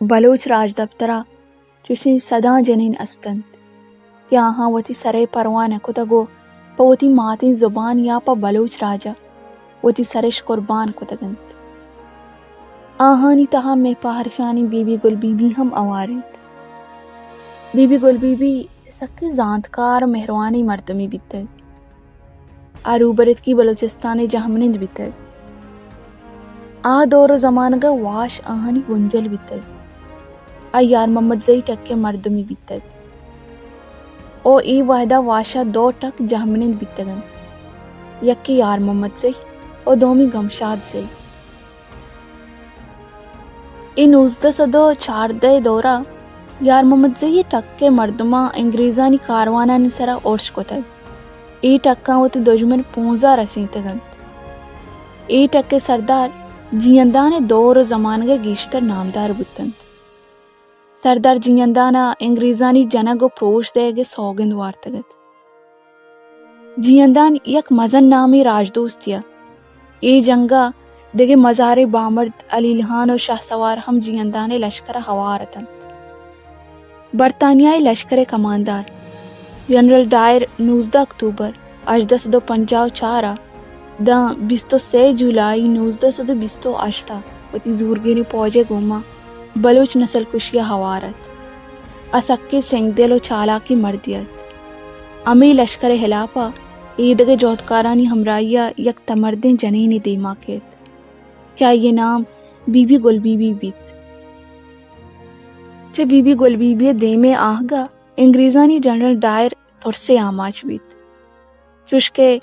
بلوچ راج دفترا چوشی صدا جنین استند کہ آہاں وتی سرے پروانہ کتگو پا وتی ماتی زبان یا پا بلوچ راجا وتی سرش قربان کتگند. آہانی تہا میں پہرشانی بی بی گل بی بی ہم اوارند. بی بی گل بی بی سکے زانتکار مہروانی مردمی بیتگ. اروبرت کی بلوچستان جہمنند بیتگ. آ دور و زمانگا واش آہانی گنجل بیتگ. یار محمد زئی ٹکے مردمی بیتگ. او ای وحدہ واشا دو ٹک جہمنند بیتگن. یکی یار محمد زئی او دومی گمشاد زئی. ای 1914 دورہ یار محمد زئی ٹکے مردمہ انگریزانی کاروانانی سرا اورش کتگ. ای ٹکاں وتی دشمن 15 رسیتگند. ای ٹکے سردار جیندان دور و زمانگا گیشتر نامدار بودند. سردار جیندانا انگریزانی جنگ و پروش دے گے سوگند وارتگد. جیندان یک مزن نامی راجدوستیا. ای جنگا دیگے مزار بامرد علیل خان و شاہ سوار ہم جیندانے لشکر ہوارتند. برطانیائی لشکر کماندار جنرل ڈائر 19 اکتوبر 1854 دا 23 جولائی 1928 وتی زورگیری پوجے گوما بلوچ نسل کشیا ہوارت. اسکی سنگ دل و چالاکی مردیت. امی لشکر ہلاپا عیدگ جوتکارانی ہمراہیا یک تمردیں جنین دیما کیت. کیا یہ نام بی بی گل بی بی بیت. چہ بی بی گل بی بی دیمے آہگا انگریزانی جنرل ڈائر ترسے آماچ بیت. چشکے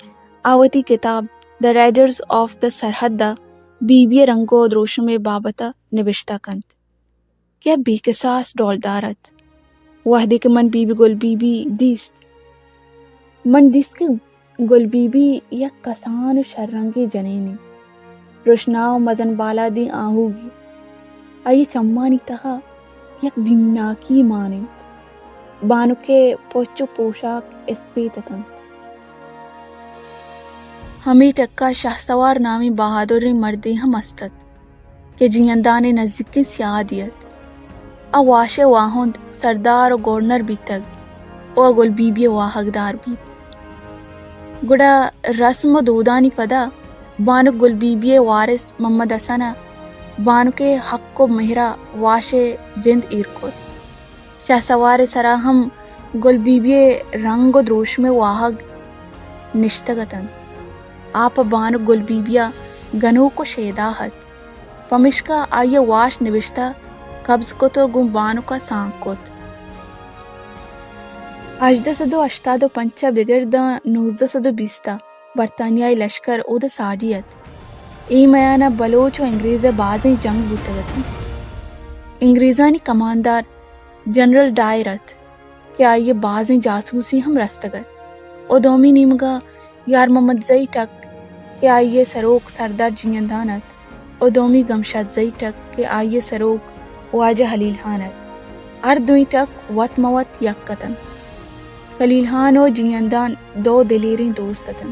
آوتی کتاب دا رائڈرز آف دا سرحدہ بی بی رنگو دروشم بابتا نوشتہ کنت. کیا بے قصاص ڈولدارت وحدے کے من بی بی گل بی بی دیست. من دیست کے گل بی بی یک کسان شررنگی جنینی روشناو مزن بالا دی آہوگی. آئی چمانی تہا یک بھمناکی مانند بانو کے پوچو پوشاک اسپیتتن. ہمیں ٹکا شاہ سوار نامی بہادر مردی ہم استد کہ جیندان نزدیکی سیادیت. واش واہند سردار و گورنر بیتگ. او گل بی بی واہگدار بیت. گڑا رسم و دودانی پدا بانو گل بی بی وارث محمد حسن بانو کے حق و مہرہ واش جند ایرکوت. شاہ سوار سرا ہم گل بی بی رنگ و دروش میں واہگ نشتگتن. آپ بانو گل بی بیا گنو کو شیداحت پمشکا آئیے واش نوشتہ قبض کو تو گم بانو کا سانک کت. 1885 بگرد 1920 برطانیائی لشکر او دا ساڑیت. ای میانا بلوچ و انگریز بازیں جنگ بوتگتن. انگریزانی کماندار جنرل ڈائرت کہ آئیے بازیں جاسوسی ہم رستگت. او دومی نیمگا یار محمد زئی ٹک کہ آئیے سروک سردار جیندانت. او دومی گمشاد زئی ٹک کہ آئیے سروک واجہ خلیل خانت. اردوئی ٹک وط موت یکتن. خلیل خان و جیندان دو دلیریں دوستتن.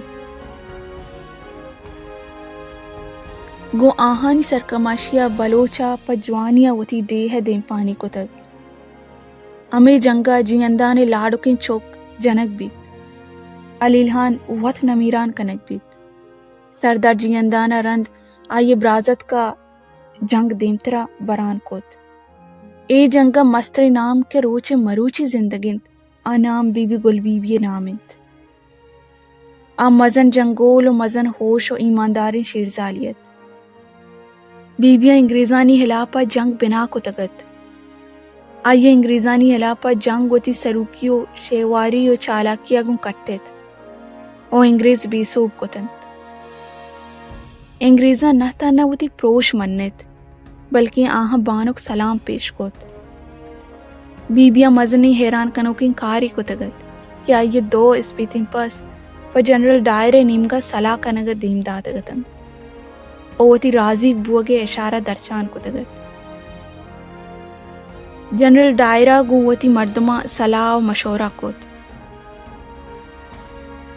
گو آہانی سرکماشیا بلوچا پجوانیا وتی دیہ دیں پانی کتگ. ہمیں جنگا جیندان لاڑکیں چوک جنک بیت. علیل خان وط نمیران کنک بیت. سردار جیندانا رند آئیے برازت کا جنگ دیمترا بران کوت. اے جنگا مستر نام کے روچے مروچی زندگیند آ نام بی بی گل بی بی نامند. آ مزن جنگول و مزن ہوش و ایمانداری شیرزالیت. بی بی انگریزانی ہلاپا جنگ بنا کو تگت. آئیے انگریزانی ہلاپا جنگ وتی سروکی و شیواری و چالاکیا گم کٹت. او انگریز بی سوب کتن. انگریزاں نہ تا نہ وتی پروش منت بلکہ آہاں بانک سلام پیش کوت. بی بیا مزنی حیران کنوکیں کاری کتگت کہ آئیے دو اسپیتیں پس و جنرل ڈائر نیمگا صلاح کنگ دیم دادگتن. اوتی راضی بوگے اشارہ درچان کتگت. جنرل ڈائرہ گوتی مردمہ صلاح و مشورہ کوت.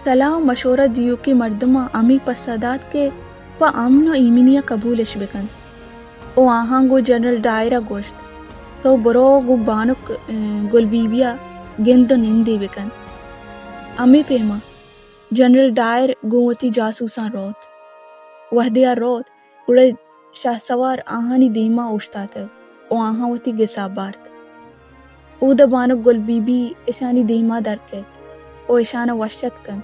صلاح و مشورہ دیو کی مردمہ امی پسادات کے و امن و ایمنیہ قبولش بکن. او آہاں گو جنرل ڈائرہ گوشت تو برو گو بانک گل بیبیا گندو نندے بکن. امی پیما جنرل ڈائر گوتی جاسوساں روت. وحدیا روت گڑے شاہ سوار آہانی دیما اوشتا تھا او آہاں وتی گسا بارت. او دا بانک گل بی بی اشانی دیما درکت او اشانا وشت کن.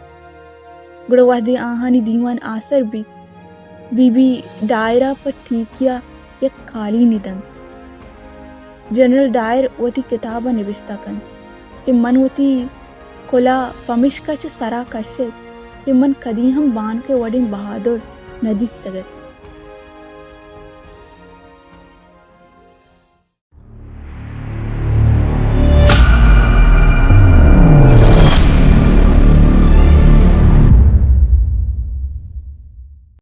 گڑے وحدی آہانی دیمان آسر بی بی ڈائرہ پر ٹھیکیا یک خالی ندن. جنرل ڈائر وتی کتابہ نوشتا کن کہ من وتی کلا پمشکا چ سرا کشت کہ من کدی ہم بان کے وڈیں بہادر ندیستگت.